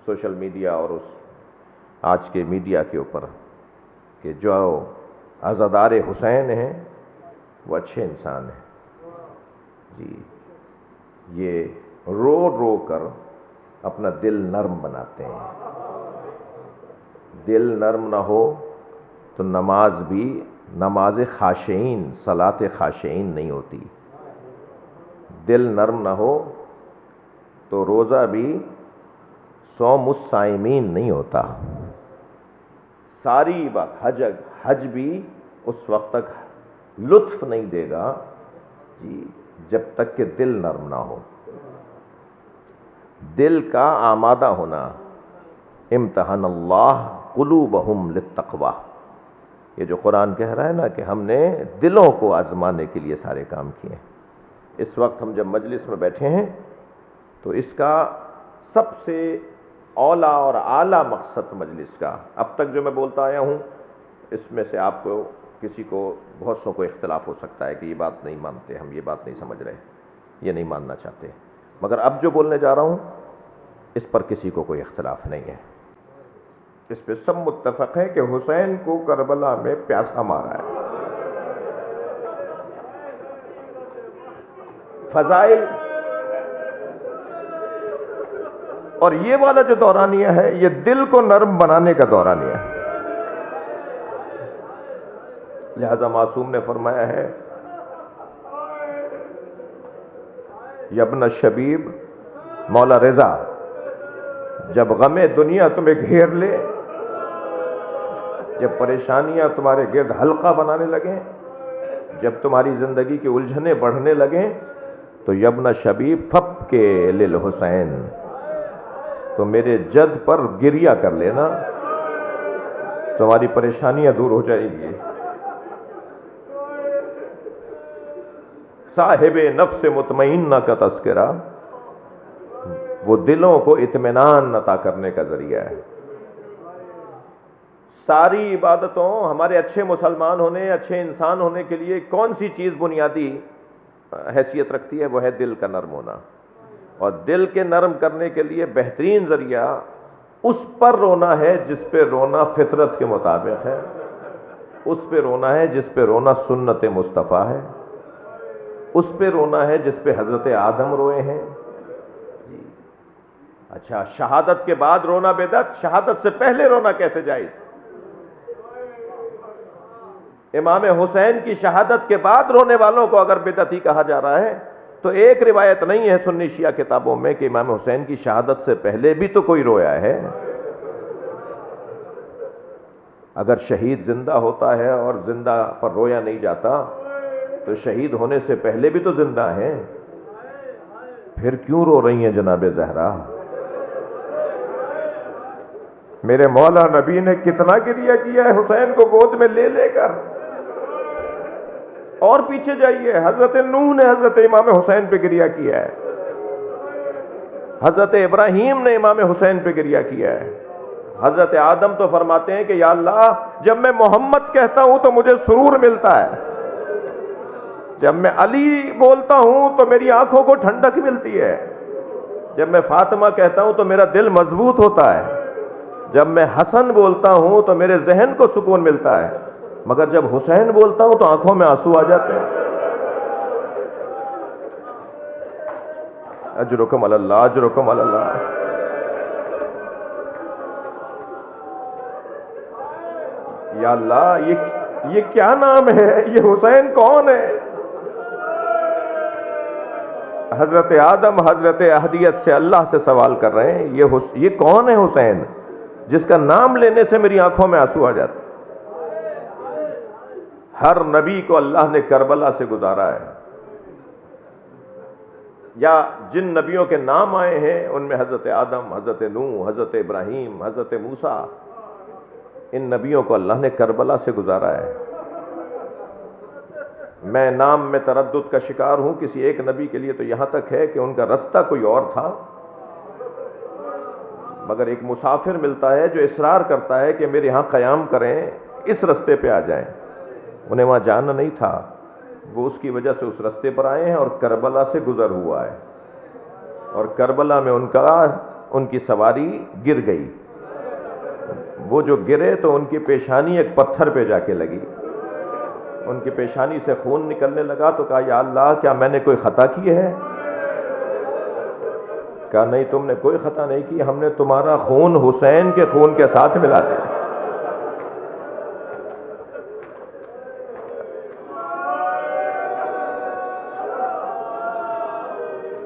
سوشل میڈیا اور اس آج کے میڈیا کے اوپر کہ جو عزادار حسین ہیں وہ اچھے انسان ہیں۔ جی، یہ رو رو کر اپنا دل نرم بناتے ہیں۔ دل نرم نہ ہو تو نماز بھی نماز خاشعین، صلاۃ خاشعین نہیں ہوتی۔ دل نرم نہ ہو تو روزہ بھی صوم الصائمین نہیں ہوتا۔ ساری بات حج بھی اس وقت تک لطف نہیں دے گا جی جب تک کہ دل نرم نہ ہو۔ دل کا آمادہ ہونا، امتحان اللہ قلوبہم للتقوی، یہ جو قرآن کہہ رہا ہے نا کہ ہم نے دلوں کو آزمانے کے لیے سارے کام کیے۔ اس وقت ہم جب مجلس میں بیٹھے ہیں تو اس کا سب سے اولا اور اعلیٰ مقصد مجلس کا، اب تک جو میں بولتا آیا ہوں اس میں سے آپ کو کسی کو بہت سو کو اختلاف ہو سکتا ہے کہ یہ بات نہیں مانتے، ہم یہ بات نہیں سمجھ رہے، یہ نہیں ماننا چاہتے، مگر اب جو بولنے جا رہا ہوں اس پر کسی کو کوئی اختلاف نہیں ہے۔ اس پہ سب متفق ہے کہ حسین کو کربلا میں پیاسا مارا ہے۔ فضائل اور یہ والا جو دورانیہ ہے یہ دل کو نرم بنانے کا دورانیہ ہے۔ لہذا معصوم نے فرمایا ہے یا ابن شبیب، مولا رضا، جب غم دنیا تمہیں گھیر لے، جب پریشانیاں تمہارے گرد حلقہ بنانے لگیں، جب تمہاری زندگی کی الجھنیں بڑھنے لگیں تو یبن شبیب پھپ کے للحسین، تو میرے جد پر گریہ کر لینا، تمہاری پریشانیاں دور ہو جائیں گی۔ صاحب نفس مطمئنہ کا تذکرہ وہ دلوں کو اطمینان عطا کرنے کا ذریعہ ہے۔ ساری عبادتوں ہمارے اچھے مسلمان ہونے، اچھے انسان ہونے کے لیے کون سی چیز بنیادی حیثیت رکھتی ہے؟ وہ ہے دل کا نرم ہونا، اور دل کے نرم کرنے کے لیے بہترین ذریعہ اس پر رونا ہے جس پہ رونا فطرت کے مطابق ہے، اس پہ رونا ہے جس پہ رونا سنت مصطفیٰ ہے، اس پہ رونا ہے جس پہ حضرت آدم روئے ہیں۔ اچھا، شہادت کے بعد رونا بدعت، شہادت سے پہلے رونا کیسے جائز؟ امام حسین کی شہادت کے بعد رونے والوں کو اگر بدعتی کہا جا رہا ہے تو ایک روایت نہیں ہے سنی شیعہ کتابوں میں کہ امام حسین کی شہادت سے پہلے بھی تو کوئی رویا ہے۔ اگر شہید زندہ ہوتا ہے اور زندہ پر رویا نہیں جاتا تو شہید ہونے سے پہلے بھی تو زندہ ہیں، پھر کیوں رو رہی ہیں جناب زہرا؟ میرے مولا نبی نے کتنا گریہ کیا ہے حسین کو گود میں لے لے کر۔ اور پیچھے جائیے، حضرت نوح نے حضرت امام حسین پہ گریہ کیا ہے، حضرت ابراہیم نے امام حسین پہ گریہ کیا ہے، حضرت آدم تو فرماتے ہیں کہ یا اللہ جب میں محمد کہتا ہوں تو مجھے سرور ملتا ہے، جب میں علی بولتا ہوں تو میری آنکھوں کو ٹھنڈک ملتی ہے، جب میں فاطمہ کہتا ہوں تو میرا دل مضبوط ہوتا ہے، جب میں حسن بولتا ہوں تو میرے ذہن کو سکون ملتا ہے، مگر جب حسین بولتا ہوں تو آنکھوں میں آنسو آ جاتے ہیں۔ اجرکم علی اللہ، اجرکم علی اللہ۔ یا اللہ یہ کیا نام ہے؟ یہ حسین کون ہے؟ حضرت آدم حضرت احدیت سے اللہ سے سوال کر رہے ہیں یہ کون ہے حسین؟ جس کا نام لینے سے میری آنکھوں میں آنسو آ جاتے. ہر نبی کو اللہ نے کربلا سے گزارا ہے، یا جن نبیوں کے نام آئے ہیں ان میں حضرت آدم، حضرت نوح، حضرت ابراہیم، حضرت موسیٰ، ان نبیوں کو اللہ نے کربلا سے گزارا ہے. میں نام میں تردد کا شکار ہوں کسی ایک نبی کے لیے تو یہاں تک ہے کہ ان کا رستہ کوئی اور تھا، مگر ایک مسافر ملتا ہے جو اصرار کرتا ہے کہ میرے ہاں قیام کریں، اس رستے پہ آ جائیں. انہیں وہاں جانا نہیں تھا، وہ اس کی وجہ سے اس رستے پر آئے ہیں اور کربلا سے گزر ہوا ہے، اور کربلا میں ان کی سواری گر گئی. وہ جو گرے تو ان کی پیشانی ایک پتھر پہ جا کے لگی، ان کی پیشانی سے خون نکلنے لگا. تو کہا یا اللہ کیا میں نے کوئی خطا کی ہے؟ کہا نہیں، تم نے کوئی خطا نہیں کی، ہم نے تمہارا خون حسین کے خون کے ساتھ ملا دیا.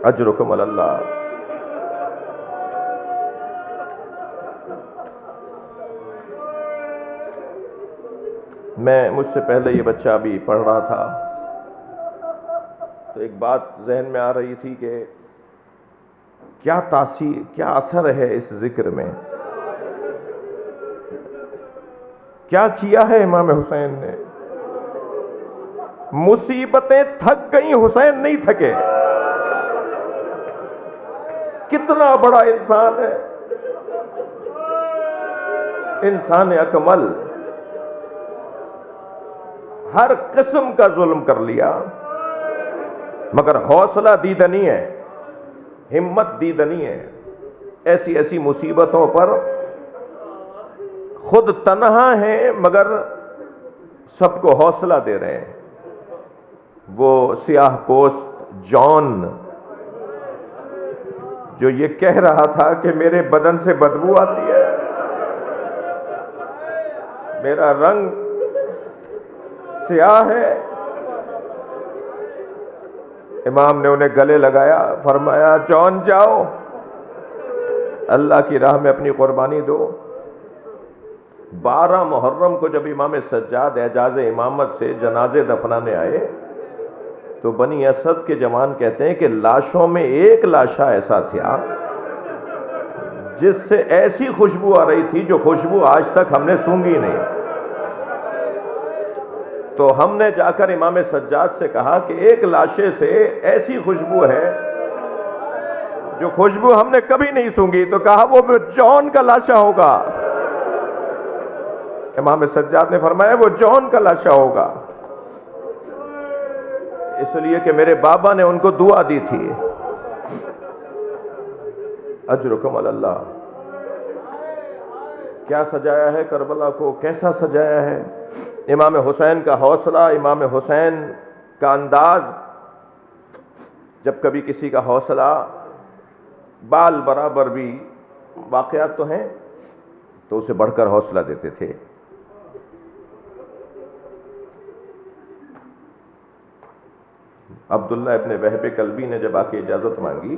اجرکم علی اللہ. مجھ سے پہلے یہ بچہ ابھی پڑھ رہا تھا تو ایک بات ذہن میں آ رہی تھی کہ کیا تاثیر، کیا اثر ہے اس ذکر میں، کیا کیا ہے امام حسین نے. مصیبتیں تھک گئیں، حسین نہیں تھکے. کتنا بڑا انسان ہے، انسان اکمل. ہر قسم کا ظلم کر لیا مگر حوصلہ دیدنی ہے، ہمت دیدنی ہے. ایسی ایسی مصیبتوں پر خود تنہا ہیں مگر سب کو حوصلہ دے رہے ہیں. وہ سیاہ پوست جان جو یہ کہہ رہا تھا کہ میرے بدن سے بدبو آتی ہے، میرا رنگ سیاہ ہے، امام نے انہیں گلے لگایا، فرمایا جان جاؤ اللہ کی راہ میں اپنی قربانی دو. 12 محرم کو جب امام سجاد اعجاز امامت سے جنازے دفنانے آئے تو بنی اسد کے جوان کہتے ہیں کہ لاشوں میں ایک لاشا ایسا تھا جس سے ایسی خوشبو آ رہی تھی جو خوشبو آج تک ہم نے سونگھی نہیں. تو ہم نے جا کر امام سجاد سے کہا کہ ایک لاشے سے ایسی خوشبو ہے جو خوشبو ہم نے کبھی نہیں سونگھی. تو کہا وہ جون کا لاشا ہوگا. امام سجاد نے فرمایا وہ جون کا لاشا ہوگا، اس لیے کہ میرے بابا نے ان کو دعا دی تھی. اجرکم علی اللہ. کیا سجایا ہے کربلا کو، کیسا سجایا ہے. امام حسین کا حوصلہ، امام حسین کا انداز. جب کبھی کسی کا حوصلہ بال برابر بھی واقعات تو ہیں تو اسے بڑھ کر حوصلہ دیتے تھے. عبداللہ ابن وہب کلبی نے جب آ کے اجازت مانگی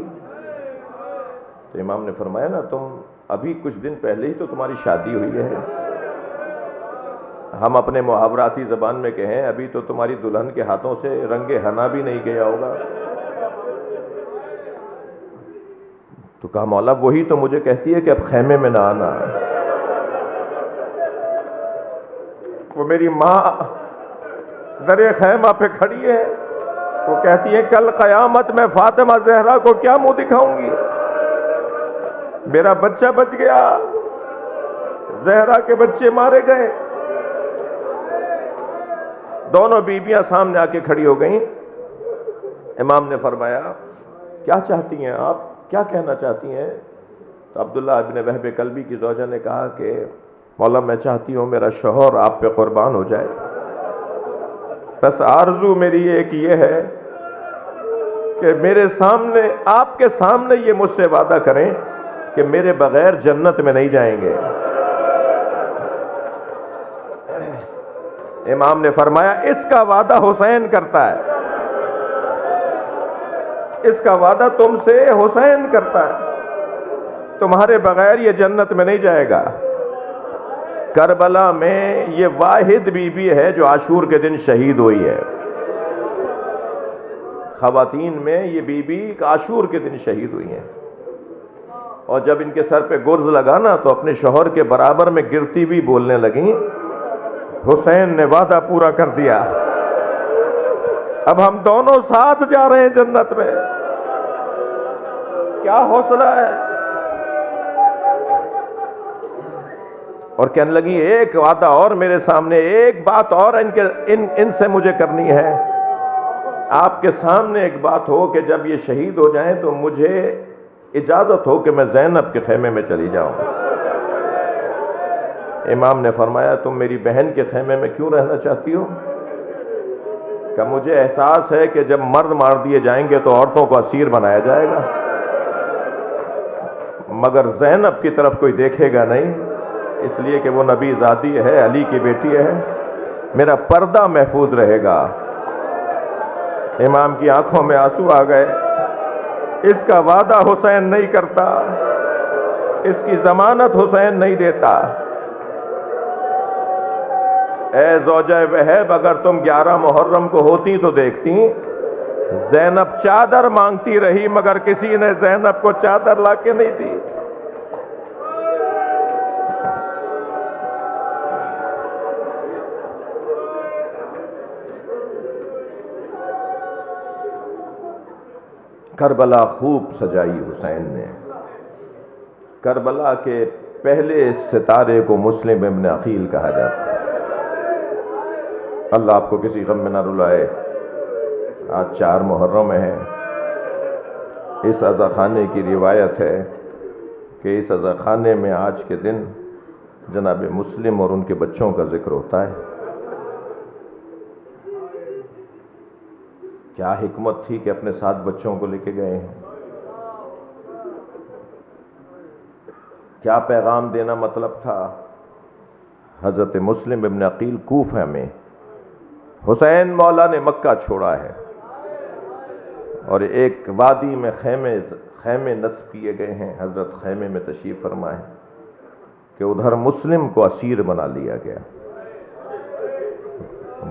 تو امام نے فرمایا نا تم ابھی کچھ دن پہلے ہی تو تمہاری شادی ہوئی ہے. ہم اپنے محاوراتی زبان میں کہیں ابھی تو تمہاری دلہن کے ہاتھوں سے رنگ حنا بھی نہیں گیا ہوگا. تو کہا مولا وہی تو مجھے کہتی ہے کہ اب خیمے میں نہ آنا. وہ میری ماں در خیمہ پہ کھڑی ہے، وہ کہتی ہے کل قیامت میں فاطمہ زہرا کو کیا منہ دکھاؤں گی. میرا بچہ بچ گیا، زہرا کے بچے مارے گئے. دونوں بیویاں سامنے آ کے کھڑی ہو گئیں. امام نے فرمایا کیا چاہتی ہیں آپ، کیا کہنا چاہتی ہیں. تو عبداللہ ابن وہب کلبی کی زوجہ نے کہا کہ مولا میں چاہتی ہوں میرا شوہر آپ پہ قربان ہو جائے، بس آرزو میری ایک یہ ہے کہ میرے سامنے، آپ کے سامنے یہ مجھ سے وعدہ کریں کہ میرے بغیر جنت میں نہیں جائیں گے. امام نے فرمایا اس کا وعدہ حسین کرتا ہے، اس کا وعدہ تم سے حسین کرتا ہے، تمہارے بغیر یہ جنت میں نہیں جائے گا. کربلا میں یہ واحد بی بی ہے جو عاشور کے دن شہید ہوئی ہے. خواتین میں یہ بی بی عاشور کے دن شہید ہوئی ہیں. اور جب ان کے سر پہ گرز لگا نا تو اپنے شوہر کے برابر میں گرتی بھی بولنے لگیں حسین نے وعدہ پورا کر دیا، اب ہم دونوں ساتھ جا رہے ہیں جنت میں. کیا حوصلہ ہے. اور کہنے لگی ایک وعدہ اور میرے سامنے، ایک بات اور ان سے مجھے کرنی ہے. آپ کے سامنے ایک بات ہو کہ جب یہ شہید ہو جائیں تو مجھے اجازت ہو کہ میں زینب کے خیمے میں چلی جاؤں. امام نے فرمایا تم میری بہن کے خیمے میں کیوں رہنا چاہتی ہو؟ کہ مجھے احساس ہے کہ جب مرد مار دیے جائیں گے تو عورتوں کو اسیر بنایا جائے گا، مگر زینب کی طرف کوئی دیکھے گا نہیں، اس لیے کہ وہ نبی ذاتی ہے، علی کی بیٹی ہے، میرا پردہ محفوظ رہے گا. امام کی آنکھوں میں آنسو آ گئے. اس کا وعدہ حسین نہیں کرتا، اس کی ضمانت حسین نہیں دیتا. اے زوجہ وہب، اگر تم 11 محرم کو ہوتی تو دیکھتی زینب چادر مانگتی رہی مگر کسی نے زینب کو چادر لا کے نہیں دی. کربلا خوب سجائی حسین نے. کربلا کے پہلے ستارے کو مسلم ابن عقیل کہا جاتا ہے. اللہ آپ کو کسی غم میں نہ رلائے. آج 4 محرم ہے. اس عزاخانے کی روایت ہے کہ اس عزاخانے میں آج کے دن جناب مسلم اور ان کے بچوں کا ذکر ہوتا ہے. کیا حکمت تھی کہ اپنے ساتھ بچوں کو لے کے گئے ہیں. کیا پیغام دینا مطلب تھا. حضرت مسلم ابن عقیل کوفہ میں، حسین مولا نے مکہ چھوڑا ہے اور ایک وادی میں خیمے نصب کیے گئے ہیں. حضرت خیمے میں تشریف فرما ہے کہ ادھر مسلم کو اسیر بنا لیا گیا.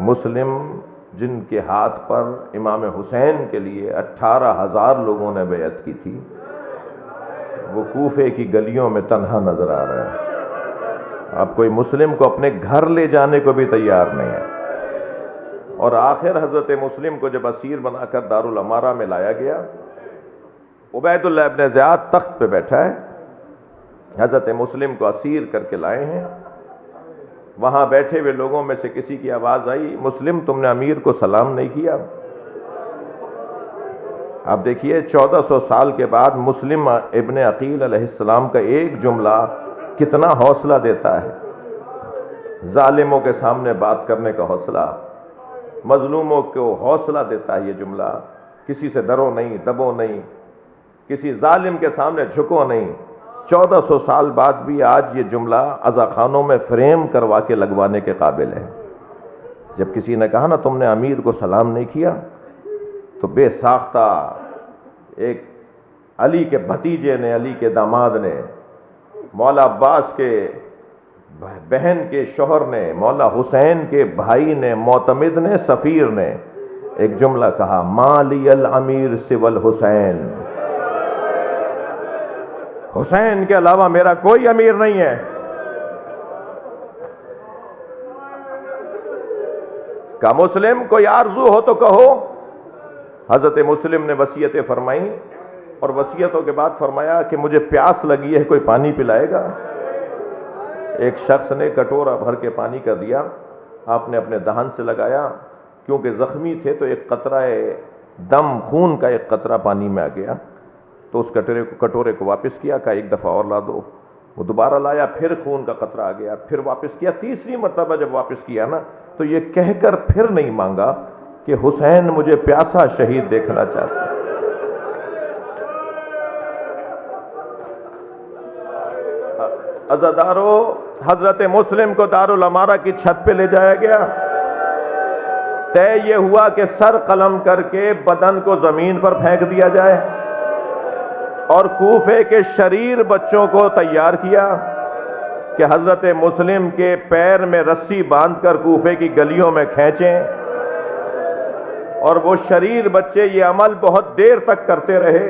مسلم جن کے ہاتھ پر امام حسین کے لیے 18,000 لوگوں نے بیعت کی تھی، وہ کوفے کی گلیوں میں تنہا نظر آ رہا ہے. اب کوئی مسلم کو اپنے گھر لے جانے کو بھی تیار نہیں ہے. اور آخر حضرت مسلم کو جب اسیر بنا کر دارالامارہ میں لایا گیا، عبید اللہ ابن زیاد تخت پہ بیٹھا ہے، حضرت مسلم کو اسیر کر کے لائے ہیں. وہاں بیٹھے ہوئے لوگوں میں سے کسی کی آواز آئی مسلم تم نے امیر کو سلام نہیں کیا. اب دیکھیے 1400 سال کے بعد مسلم ابن عقیل علیہ السلام کا ایک جملہ کتنا حوصلہ دیتا ہے. ظالموں کے سامنے بات کرنے کا حوصلہ، مظلوموں کو حوصلہ دیتا ہے یہ جملہ. کسی سے ڈرو نہیں، دبو نہیں، کسی ظالم کے سامنے جھکو نہیں. 1400 سال بعد بھی آج یہ جملہ عزاخانوں میں فریم کروا کے لگوانے کے قابل ہے. جب کسی نے کہا نا تم نے امیر کو سلام نہیں کیا، تو بے ساختہ ایک علی کے بھتیجے نے، علی کے داماد نے، مولا عباس کے بہن کے شوہر نے، مولا حسین کے بھائی نے، معتمد نے، سفیر نے ایک جملہ کہا مالی الامیر سوى الحسین. حسین کے علاوہ میرا کوئی امیر نہیں ہے. کہ مسلم کوئی آرزو ہو تو کہو. حضرت مسلم نے وصیتیں فرمائی اور وصیتوں کے بعد فرمایا کہ مجھے پیاس لگی ہے، کوئی پانی پلائے گا. ایک شخص نے کٹورا بھر کے پانی کا دیا. آپ نے اپنے دہن سے لگایا، کیونکہ زخمی تھے تو ایک قطرہ دم خون کا ایک قطرہ پانی میں آ گیا. تو اس کٹورے کو واپس کیا، کہا ایک دفعہ اور لا دو. وہ دوبارہ لایا، پھر خون کا قطرہ آ گیا، پھر واپس کیا. تیسری مرتبہ جب واپس کیا نا تو یہ کہہ کر پھر نہیں مانگا کہ حسین مجھے پیاسا شہید دیکھنا چاہتا. عزادارو، حضرت مسلم کو دارالامارہ کی چھت پہ لے جایا گیا. طے یہ ہوا کہ سر قلم کر کے بدن کو زمین پر پھینک دیا جائے اور کوفے کے شریر بچوں کو تیار کیا. کہ حضرت مسلم کے پیر میں رسی باندھ کر کوفے کی گلیوں میں کھینچیں، اور وہ شریر بچے یہ عمل بہت دیر تک کرتے رہے،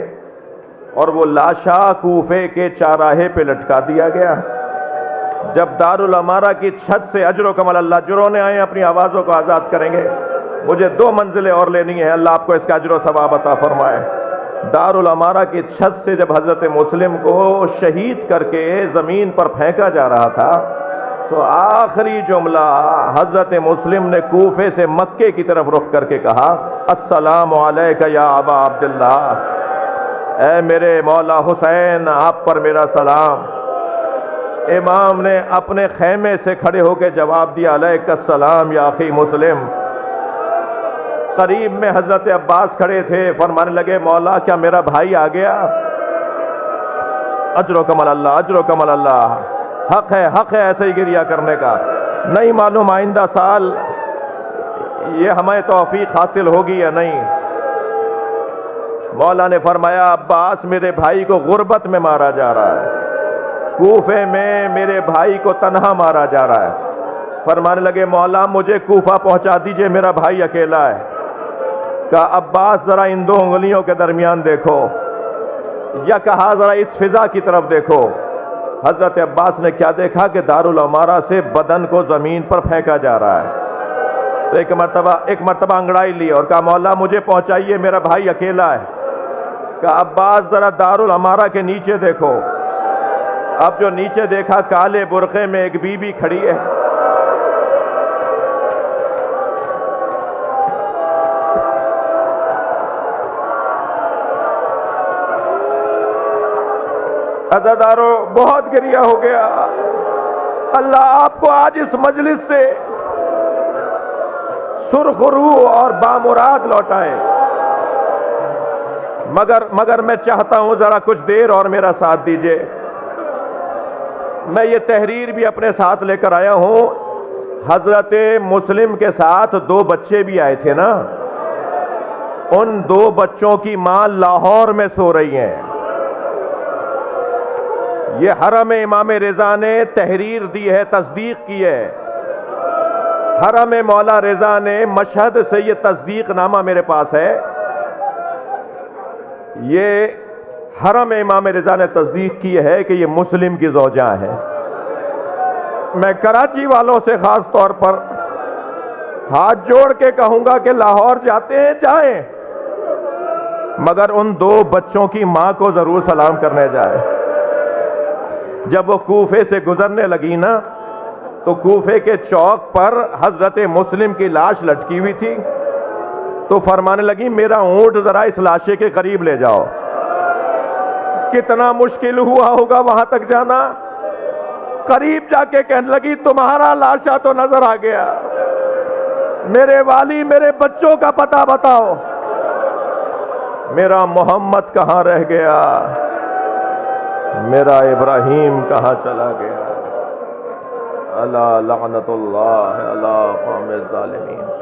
اور وہ لاشا کوفے کے چاراہے پہ لٹکا دیا گیا۔ جب دارالامارہ کی چھت سے اجر و کمال، اللہ جو رونے آئے اپنی آوازوں کو آزاد کریں گے، مجھے 2 منزلیں اور لینی ہیں، اللہ آپ کو اس کا اجر و ثواب عطا فرمائے۔ دارالامارہ کی چھت سے جب حضرت مسلم کو شہید کر کے زمین پر پھینکا جا رہا تھا، تو آخری جملہ حضرت مسلم نے کوفے سے مکے کی طرف رخ کر کے کہا، السلام علیک یا ابا عبداللہ، اے میرے مولا حسین، آپ پر میرا سلام۔ امام نے اپنے خیمے سے کھڑے ہو کے جواب دیا، علیک السلام یا اخی مسلم۔ قریب میں حضرت عباس کھڑے تھے، فرمانے لگے، مولا کیا میرا بھائی آ گیا؟ اجر و کمال اللہ، اجر و کمال اللہ، حق ہے ایسے ہی گریہ کرنے کا۔ نہیں معلوم آئندہ سال یہ ہمیں توفیق حاصل ہوگی یا نہیں۔ مولا نے فرمایا، عباس میرے بھائی کو غربت میں مارا جا رہا ہے، کوفے میں میرے بھائی کو تنہا مارا جا رہا ہے۔ فرمانے لگے، مولا مجھے کوفہ پہنچا دیجئے، میرا بھائی اکیلا ہے۔ کہا، عباس ذرا ان 2 انگلیوں کے درمیان دیکھو، یا کہا ذرا اس فضا کی طرف دیکھو۔ حضرت عباس نے کیا دیکھا کہ دارالامارہ سے بدن کو زمین پر پھینکا جا رہا ہے۔ تو ایک مرتبہ انگڑائی لی اور کہا، مولا مجھے پہنچائیے، میرا بھائی اکیلا ہے۔ کہا، عباس ذرا دارالامارہ کے نیچے دیکھو۔ اب جو نیچے دیکھا، کالے برقعے میں ایک بی بی کھڑی ہے۔ عزادارو، بہت گریہ ہو گیا۔ اللہ آپ کو آج اس مجلس سے سرخ روح اور بامراد لوٹائے، مگر میں چاہتا ہوں ذرا کچھ دیر اور میرا ساتھ دیجئے۔ میں یہ تحریر بھی اپنے ساتھ لے کر آیا ہوں۔ حضرت مسلم کے ساتھ 2 بچے بھی آئے تھے نا، ان 2 بچوں کی ماں لاہور میں سو رہی ہیں۔ یہ حرم امام رضا نے تحریر دی ہے، تصدیق کی ہے۔ حرم مولا رضا نے مشہد سے یہ تصدیق نامہ میرے پاس ہے، یہ حرم امام رضا نے تصدیق کی ہے کہ یہ مسلم کی زوجہ ہے۔ میں کراچی والوں سے خاص طور پر ہاتھ جوڑ کے کہوں گا کہ لاہور جاتے ہیں جائیں، مگر ان 2 بچوں کی ماں کو ضرور سلام کرنے جائے۔ جب وہ کوفے سے گزرنے لگی نا، تو کوفے کے چوک پر حضرت مسلم کی لاش لٹکی ہوئی تھی، تو فرمانے لگی، میرا اونٹ ذرا اس لاشے کے قریب لے جاؤ۔ کتنا مشکل ہوا ہوگا وہاں تک جانا۔ قریب جا کے کہنے لگی، تمہارا لاشا تو نظر آ گیا، میرے والی میرے بچوں کا پتہ بتاؤ، میرا محمد کہاں رہ گیا، میرا ابراہیم کہاں چلا گیا۔ الا لعنت اللہ علی قوم الظالمین۔